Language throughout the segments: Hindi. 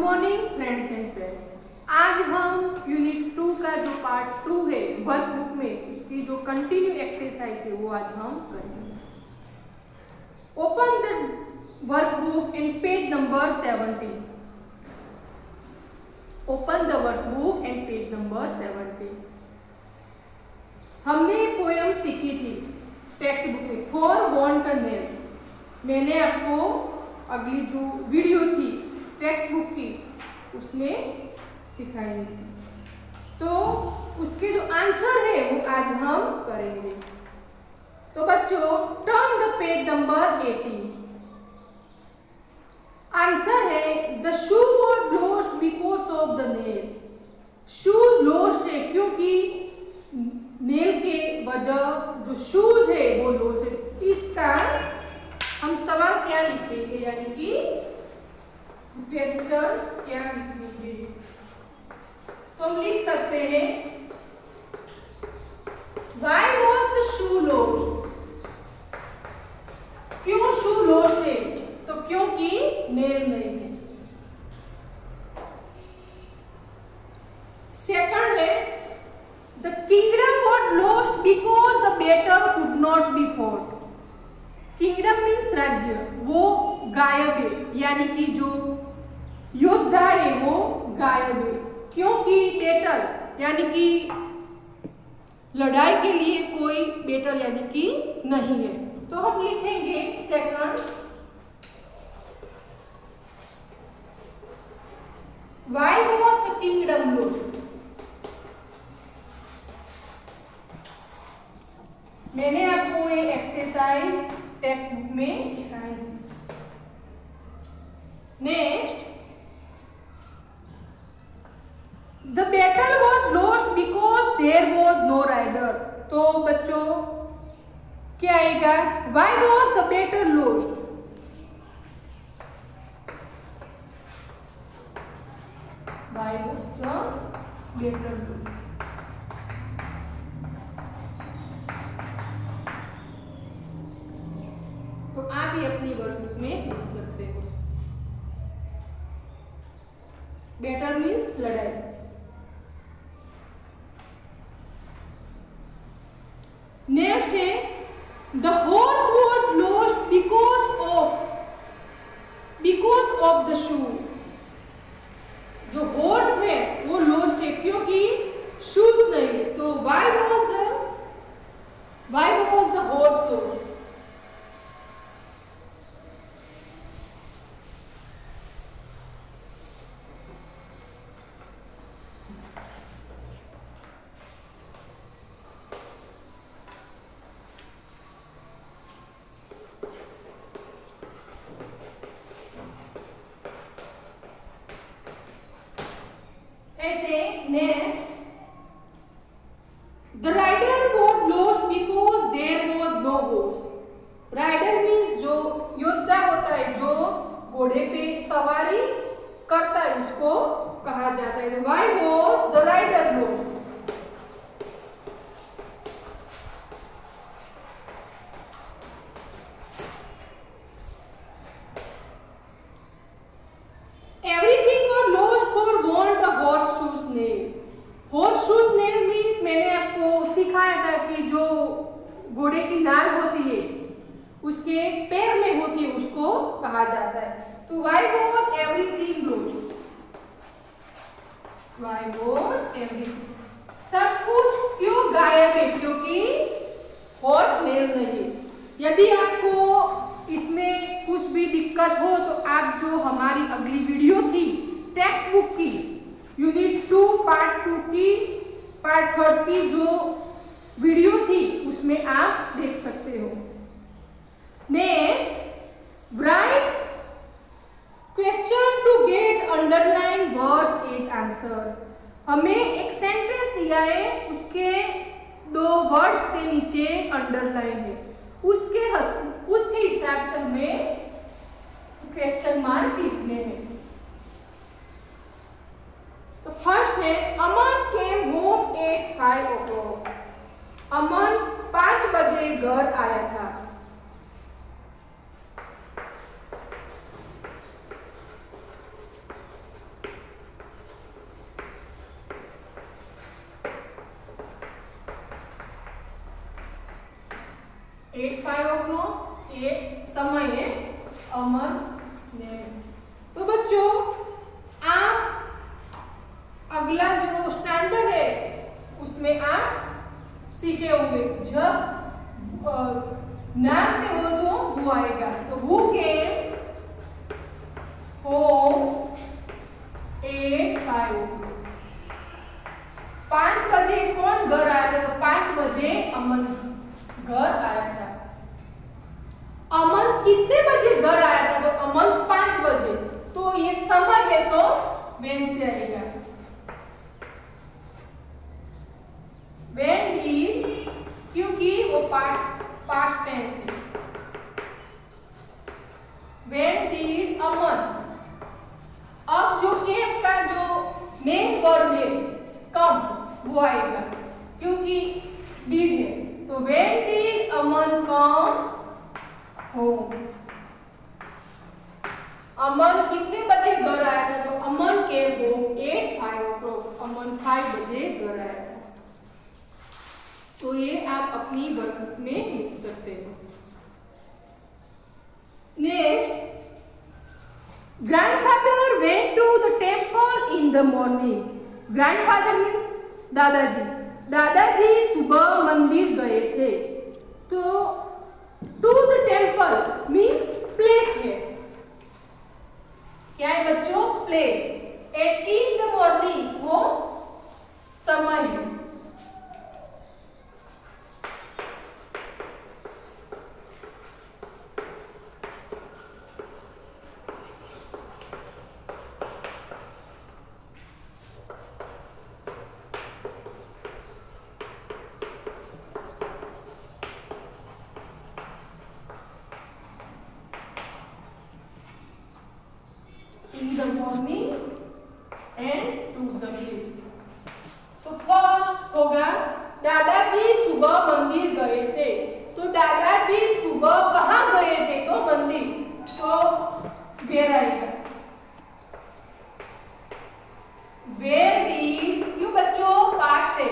मॉर्निंग फ्रेंड्स एंड पेरेंट्स, आज हम यूनिट 2 का जो पार्ट 2 है वर्कबुक में उसकी जो कंटिन्यू एक्सरसाइज है वो आज हम करेंगे। Open the workbook in page number 17। Open the workbook and page number 17। हमने पोयम सीखी थी टेक्स्ट बुक में फॉर वांटनेस। मैंने आपको अगली जो वीडियो थी टेक्स्ट बुक की उसमें सिखाई थी, तो उसके जो आंसर है वो आज हम करेंगे। तो बच्चों turn the page number 18। Answer है the shoe was lost because of the nail. Shoe lost है क्योंकि नेल के वजह जो शूज है वो लॉस्ट है। इसका हम सवाल क्या लिखेंगे, यानी कि क्वेश्चन क्या लिखेंगे, तो हम लिख सकते हैं Why was the shoe lost? क्यों शू लॉस्ट है, तो क्योंकि नेल नहीं है। सेकंड है the kingdom was lost because the battle could not be fought. Kingdom means राज्य, वो गायब है, यानी कि जो योद्धा है वो गायब है क्योंकि बैटल यानी कि लड़ाई के लिए कोई बैटल यानी कि नहीं है। तो हम लिखेंगे second why was the kingdom lost. मैंने आपको ये एक्सरसाइज टेक्स्ट बुक में सिखाई है। Next the battle was lost because there was no rider. तो बच्चों क्या आएगा, why was the battle lost. Why was the battle lost. तो आप ही अपनी वर्कबुक में लिख सकते हो। बैटल मीन्स लड़ाई। नेक्स्ट है the horse was lost because of the shoe. जो हॉर्स है वो लॉस्ट है क्योंकि शूज नहीं है। तो why was the horse lost. The rider was lost because there was no horse. Rider means जो योद्धा होता है, जो घोड़े पे सवारी करता है, उसको कहा जाता है। Why was the rider lost? Everything was lost for want a horseshoe nail. Horseshoe nail means मैंने आपको सिखाया था कि जो घोड़े की नाल होती है उसके पैर में होती है उसको कहा जाता है। तो why was everything lost? Why was everything? सब कुछ क्यों गायब है, क्योंकि हॉर्स नेल नहीं है। यदि आपको इसमें कुछ भी दिक्कत हो तो आप जो हमारी अगली वीडियो थी टेक्स्ट बुक की यूनिट 2 पार्ट 2 की पार्ट 3 की जो वीडियो थी उसमें आप देख सकते हो। Next write question to get underline words as answer. हमें एक सेंटेंस दिया है, उसके 2 वर्ड्स के नीचे अंडरलाइन है, उसके हिसाब से हमें क्वेश्चन मार्क लिखने हैं। तो फर्स्ट है अमन केम होम एट 5 o'clock। अमन 5 बजे घर आया था। 8:05 ये समय है अमन ने। तो बच्चों आप अगला जो स्टैंडर्ड है उसमें आप सीखे होंगे जब नाम में हो तो हु आएगा। तो हु केम होम 8:05 5 बजे कौन घर आया था? तो 5 बजे अमन घर आया था। अमन कितने बजे घर आया था? तो अमन 5 बजे। तो ये समय है तो when से आएगा। when did क्योंकि वो पास्ट टेंस है। when did अमन। अब जो केम का जो मेन वर्ब है कम वो आएगा क्योंकि did है। तो when did Aman come home. Aman कितने बजे घर आया था? तो अमन के होम 8:05 अमन 5 बजे घर आया था। तो ये आप अपनी वर्कबुक में लिख सकते हो। Next, grandfather went to the temple in the morning. Grandfather means दादाजी। दादाजी सुबह मंदिर गए थे। तो to the temple means place है। क्या है बच्चों? Place. And in the morning वो समय है। In the morning and to the place। तो फर्स्ट होगा दादाजी सुबह मंदिर गए थे। तो दादाजी सुबह कहाँ गए थे? तो मंदिर। तो वेयर आएगा। वेयर डीड क्यों बच्चों? पास्ट है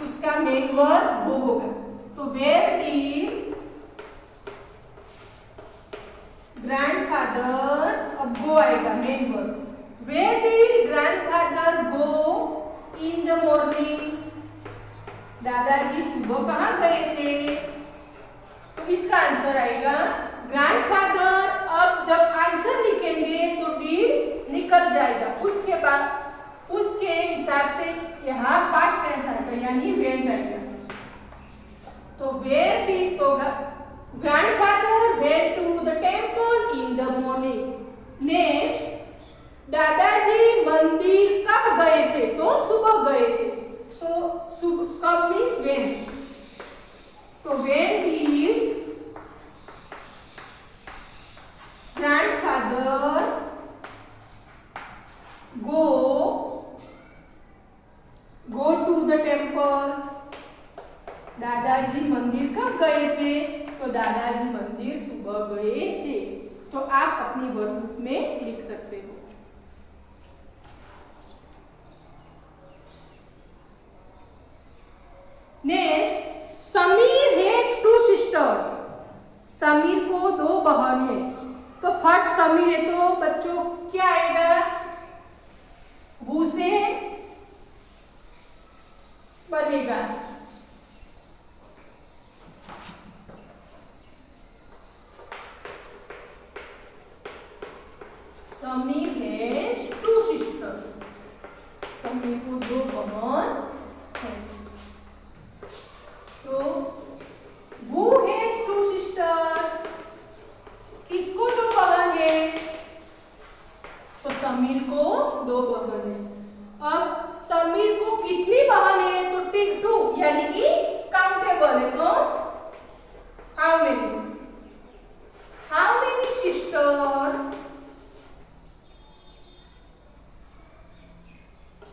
उसका मेन वर्ब वो होगा। तो वेयर डीड ग्रैंडफादर, अब गो आएगा main verb. Where did grandfather go in the morning. दादाजी सुबह कहाँ गए थे? तो इसका आंसर आएगा ग्रैंडफादर। अब जब आंसर लिखेंगे तो डीड निकल जाएगा, उसके बाद उसके हिसाब से यहाँ पास्ट टेंस आएगा यानी वेंट आएगा। तो वेयर डिड तो grandfather went to the temple in the morning। Next, दादाजी मंदिर कब गए थे? तो सुबह गए थे। तो सुबह कब मीन्स when। तो when did grandfather go to the temple। दादाजी मंदिर कब गए थे? तो दादाजी मंदिर सुबह गए थे। तो आप अपनी वर्कबुक में लिख सकते हो। Next, Sameer has 2 sisters. Sameer को 2 बहन है। तो फर्स्ट समीर है तो बच्चों क्या आएगा? हु से बनेगा। Sameer has 2 sisters. समीर को 2 बहन हैं। तो वो हैज 2 सिस्टर्स। किसको 2 बहन है? तो समीर को 2 बहन है। अब समीर को कितनी बहन है? तो 2 यानी कि काउंटेबल है। तो हाउ मेनी सिस्टर्स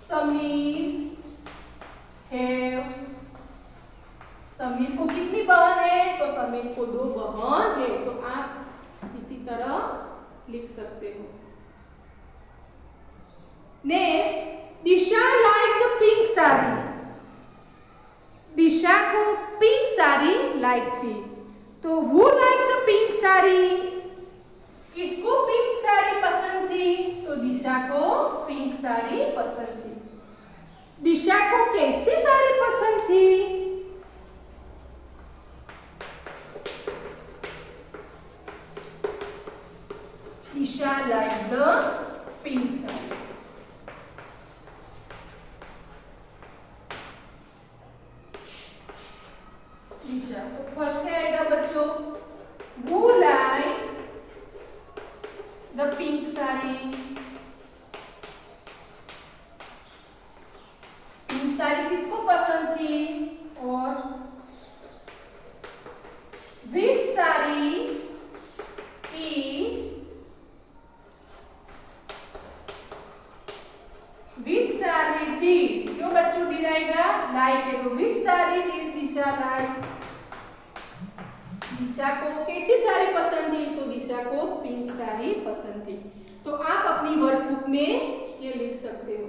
समीर है। समीर को कितनी बहन है? तो समीर को 2 बहन है। तो आप इसी तरह लिख सकते हो। Next, Disha like the pink sari. Disha को पिंक साड़ी लाइक थी। तो वो लाइक द पिंक साड़ी, किसको पिंक साड़ी पसंद थी? तो दिशा को पिंक साड़ी पसंद थी। दिशा को कैसी साड़ी पसंद थी? Disha like the pink sari. Disha तो फर्स्ट क्या आएगा बच्चों? वो like the pink sari. Pink sari किसको पसंद थी? और which sari is, which sari did, क्यों बच्चों डिड आएगा? लाइक है तो which sari did Disha like. Disha को कैसी साड़ी पसंद थी? तो दिशा को पिंक साड़ी पसंद थी। तो आप अपनी वर्कबुक में ये लिख सकते हो।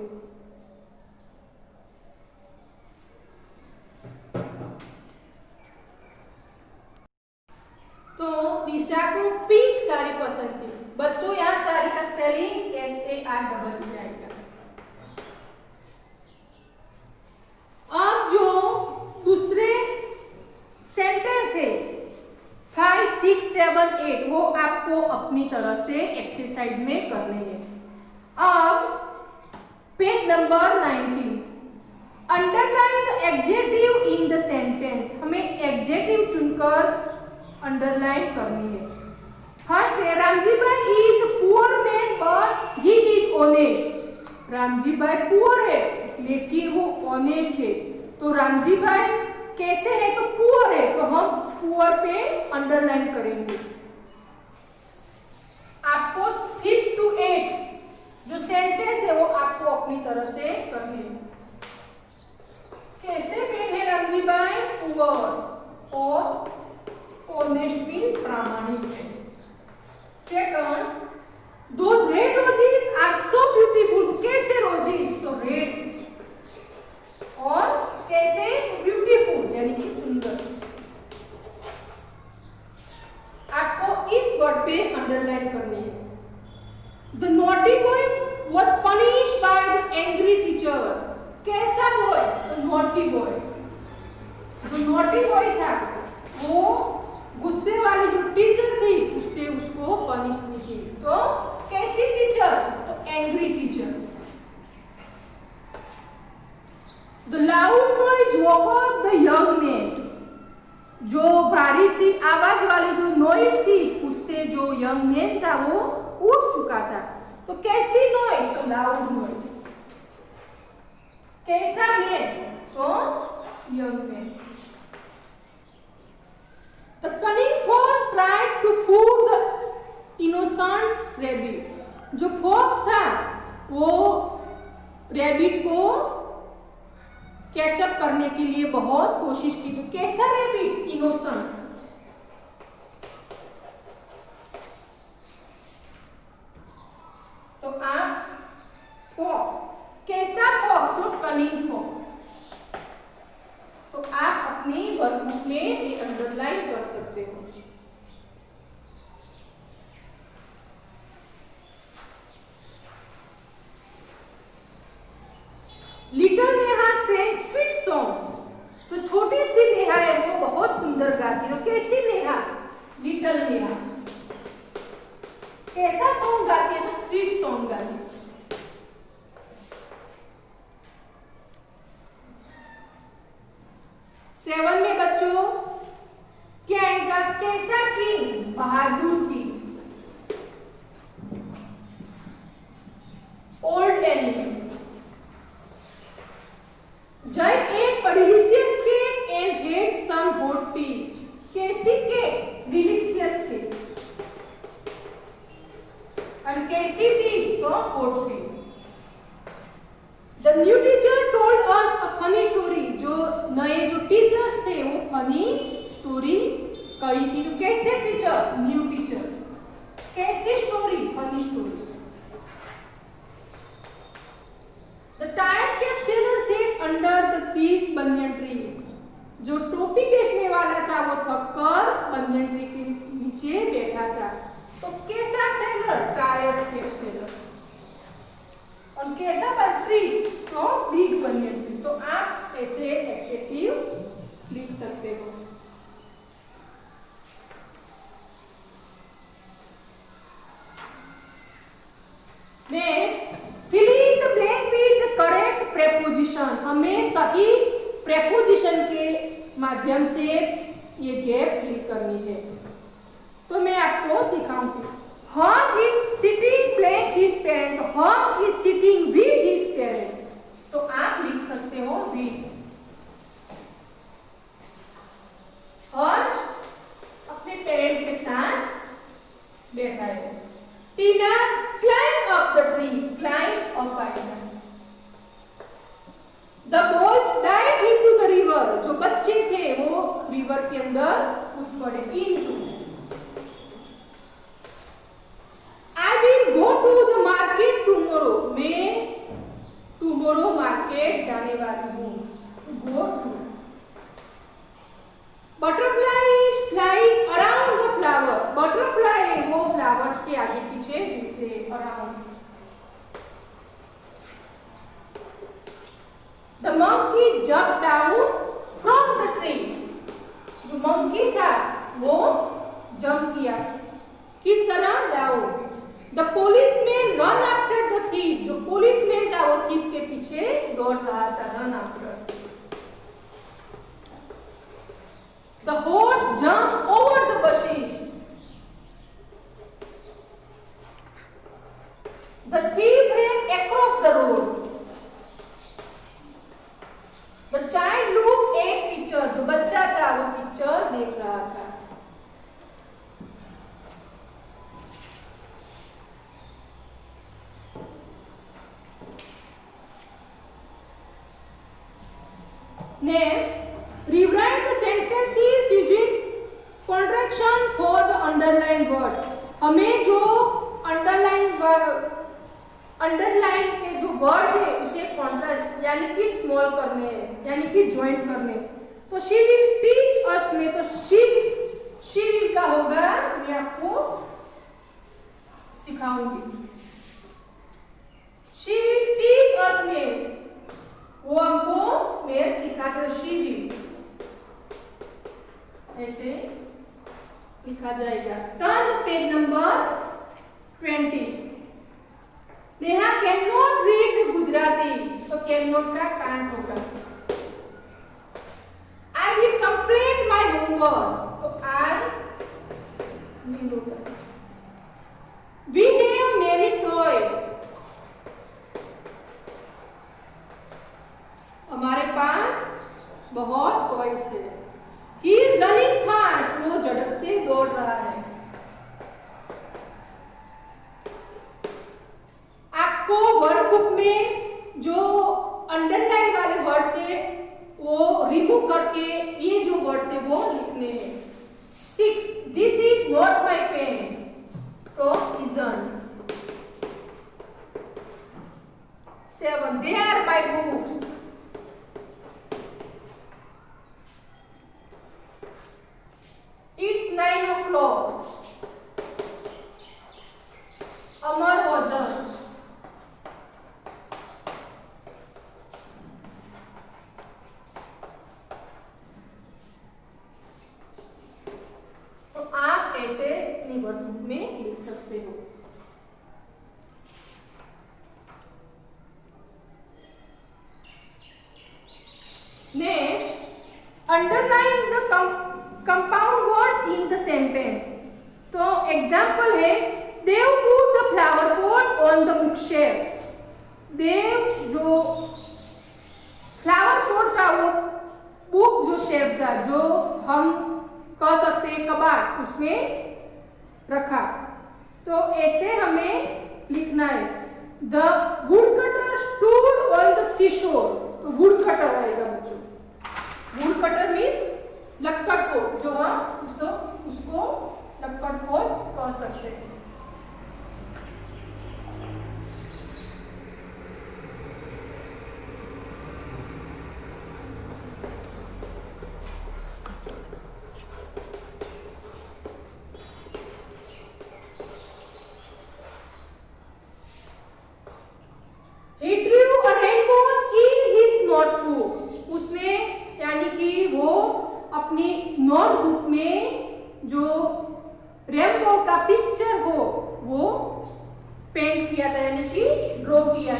तो दिशा को पिंक साड़ी पसंद थी। बच्चों यहाँ साड़ी का स्पेलिंग SAREE आएगा। अब जो दूसरे सेंटेंस है 5, 6, 7, 8 वो आपको अपनी तरह से एक्सरसाइज में करने हैं। अब page number 19, underline the adjective in the sentence. हमें एडजेक्टिव चुनकर अंडरलाइन करनी है। फर्स्ट है रामजी भाई is poor man but he is honest. Ramji भाई पुअर है लेकिन वो ऑनेस्ट है। तो रामजी भाई कैसे है? तो पुअर है, तो हम पुअर पे अंडरलाइन करेंगे। आपको 5 to 8 जो सेंटेंस है वो आपको अपनी तरह से करनी है। कैसे मैन है रामजी भाई? पुअर, और ऑनेस्ट मीन्स प्रामाणिक है। Second, those red roses are so beautiful. कैसे रोजेस? तो रेड, और कैसे? ब्यूटीफुल यानी कि सुंदर। आपको इस वर्ड पे अंडरलाइन करनी है। The naughty boy was punished by the angry teacher. कैसा बॉय? The naughty boy. जो नॉटी बॉय था वो गुस्से वाली जो टीचर थी उससे उसको पनिश नहीं की। तो कैसी टीचर? तो angry teacher. The loud noise woke up the young man. जो भारी सी आवाज वाली जो नॉइज थी उससे जो यंग मैन था वो उठ चुका था। तो कैसी नॉइज? तो लाउड नॉइज। कैसा मैन? तो young man. The cunning fox tried to fool the innocent rabbit. जो फॉक्स था वो रैबिट को कैचअप करने के लिए बहुत कोशिश की। तो कैसा रैबिट? इनोसेंट। तो आप फॉक्स, कैसा फॉक्स? तो कनिंग फॉक्स। तो आप अपनी वर्कबुक में ये अंडरलाइन कर सकते हो। Little Neha sang sweet song. जो छोटी सी नेहा है वो बहुत सुंदर गाती है। तो कैसी नेहा? लिटिल नेहा। कैसा सॉन्ग गाती है? तो स्वीट सॉन्ग गाती है। 7 में बच्चों क्या आएगा? कैसा किंग? बहादुर king. Old animal. Jay ate a delicious cake and had some hot tea. कैसी केक? Delicious cake. और कैसी टी? तो hot tea. The new teacher told us a funny story. जो नए जो टीचर्स थे वो फनी स्टोरी कही थी। तो कैसे टीचर? New teacher. कैसी story? Funny story. The tired cab sailor sat under the big banyan tree. जो टोपी बेचने वाला था वो थककर बंधन ट्री के नीचे बैठा था। तो कैसा सेलर? Tired seller. और कैसा ट्री? तो बिग बनियन ट्री। तो आप ऐसे एडजेक्टिव लिख सकते हो। Next, fill in the blank with the correct preposition। हमें सही preposition के माध्यम से ये गैप फिल करनी है। तो मैं आपको सिखाऊंगी। Horse is sitting blank his parent। Horse is sitting with his parent। तो आप लिख सकते हो with। Horse अपने पेरेंट के साथ बैठा है। टीना climb up the tree। climb up आएगा। The boys dive into the river। जो बच्चे थे वो रिवर के अंदर कूद पड़े। into। I will go to the market tomorrow। मैं tomorrow मार्केट जाने वाली हूँ। go to। Butterfly is flying around the flower। Butterfly वो flowers के आगे पीछे घूमते हैं। around। The monkey jumped down from the tree। जो monkey था वो jump किया। किस तरह? down। The policeman run after the thief। जो policeman था वो thief के पीछे दौड़ रहा था। run after। The horse jumped over the bushes। The thief ran across the road। The child looked at picture। जो बच्चा था वो पिक्चर देख रहा था। Next, rewrite the sentences using contraction for the underlined words। हमें जो अंडरलाइन के जो वर्ड्स है उसे कॉन्ट्रा यानी कि स्मॉल करने हैं, यानी कि ज्वाइंट करने। तो शी विल टीच अस में तो शी विल का होगा, मैं आपको सिखाऊंगी। शी विल टीच अस में वो हमको मैं सिखा कर शी विल ऐसे लिखा जाएगा। Turn page number 20। Neha can not read Gujarati. तो कैन नॉट का कांट होगा। I will complete my homework. तो आई विल होगा। We have many toys. हमारे पास बहुत टॉयज है। He is running fast. वो झड़प से दौड़ रहा है। आपको वर्कबुक में जो अंडरलाइन वाले वर्ड्स है वो रिमूव करके ये जो वर्ड्स है वो लिखने हैं। 6 this is not my pen. तो isn't। 7 they are my books। It's 9 o'clock। अमर भोजन। तो आप ऐसे अपनी वर्कबुक में लिख सकते हो। Next, underline the compound words in the sentence. तो एग्जाम्पल है, Dev put the flower pot on the book shelf. Dev जो फ्लावर पॉट था वो बुक जो शेल्फ था, जो हम कह सकते हैं कबाड़, उसमें रखा। तो ऐसे हमें लिखना है। The wood cutter stood on the seashore. तो वुड कटर आएगा बच्चों। वुड कटर मीन्स लक्कड़ को, जो हम उसको लक्कड़ को कह सकते हैं।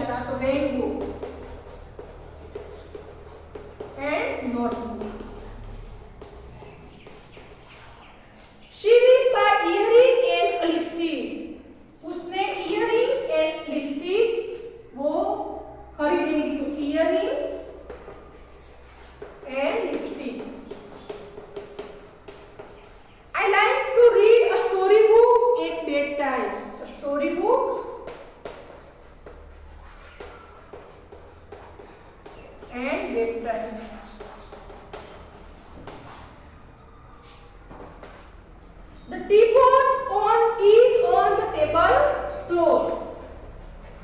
था, तो rainbow and notebook. She will buy earring and lipstick, उसने इयररिंग्स एंड लिपस्टिक वो खरीदेंगी, तो earring and lipstick. I like to read a story book at bedtime. A story book and bedtime. The teapot is on the table cloth.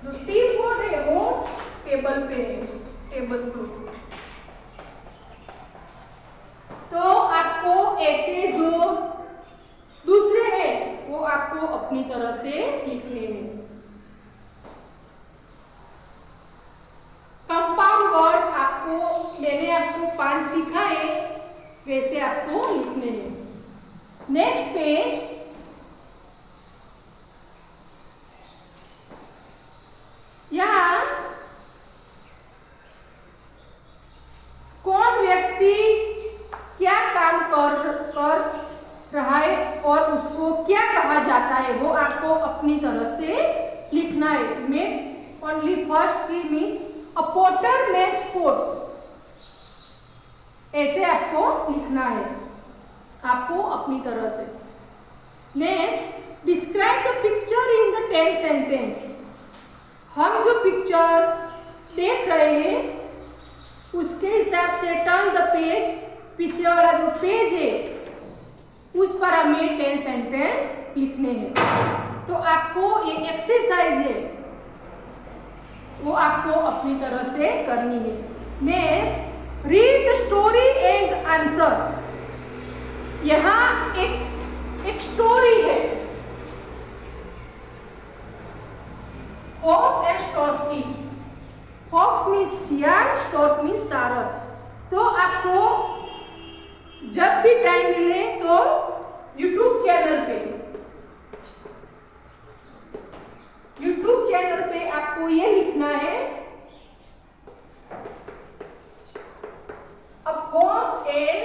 जो teapot है वो टेबल पे है, टेबल क्लॉथ। तो आपको ऐसे जो दूसरे हैं वो आपको अपनी तरह से लिखने हैं। कंपाउंड वर्ड्स मैंने आपको 5 सिखाए, वैसे आपको लिखने हैं। नेक्स्ट पेज, यहाँ कौन व्यक्ति क्या काम कर रहा है और उसको क्या कहा जाता है वो आपको अपनी तरह से लिखना है। मैं ओनली फर्स्ट की means a potter makes pots, ऐसे आपको लिखना है, आपको अपनी तरह से। Next, describe the picture in the 10 sentence. हम जो पिक्चर देख रहे हैं उसके हिसाब से टर्न द पेज, पीछे वाला जो पेज है उस पर हमें 10 सेंटेंस लिखने हैं। तो आपको ये एक्सरसाइज है वो आपको अपनी तरह से करनी है। Next, read the story and answer. यहाँ एक स्टोरी है, fox and stork. Fox means शियाल, स्टॉर्क मीन्स सारस। तो आपको जब भी टाइम मिले तो YouTube चैनल पे आपको ये लिखना है, a fox and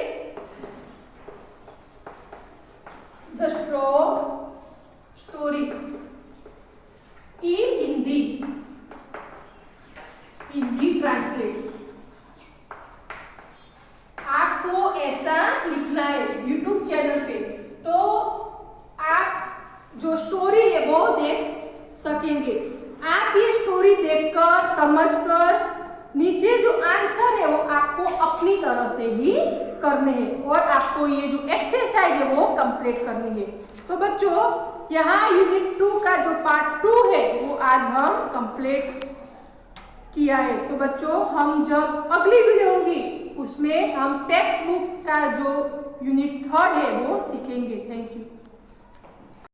the story in Hindi translate. आपको ऐसा लिखना है YouTube चैनल पे, तो आप जो स्टोरी है वो देख सकेंगे। आप ये स्टोरी देखकर समझकर नीचे जो आंसर है वो आपको अपनी तरह से ही करने हैं और आपको ये जो एक्सरसाइज है वो कंप्लीट करनी है। तो बच्चों, यहाँ यूनिट 2 का जो पार्ट 2 है वो आज हम कंप्लीट किया है। तो बच्चों, हम जब अगली वीडियो होगी उसमें हम टेक्स्ट बुक का जो यूनिट 3 है वो सीखेंगे। Thank you.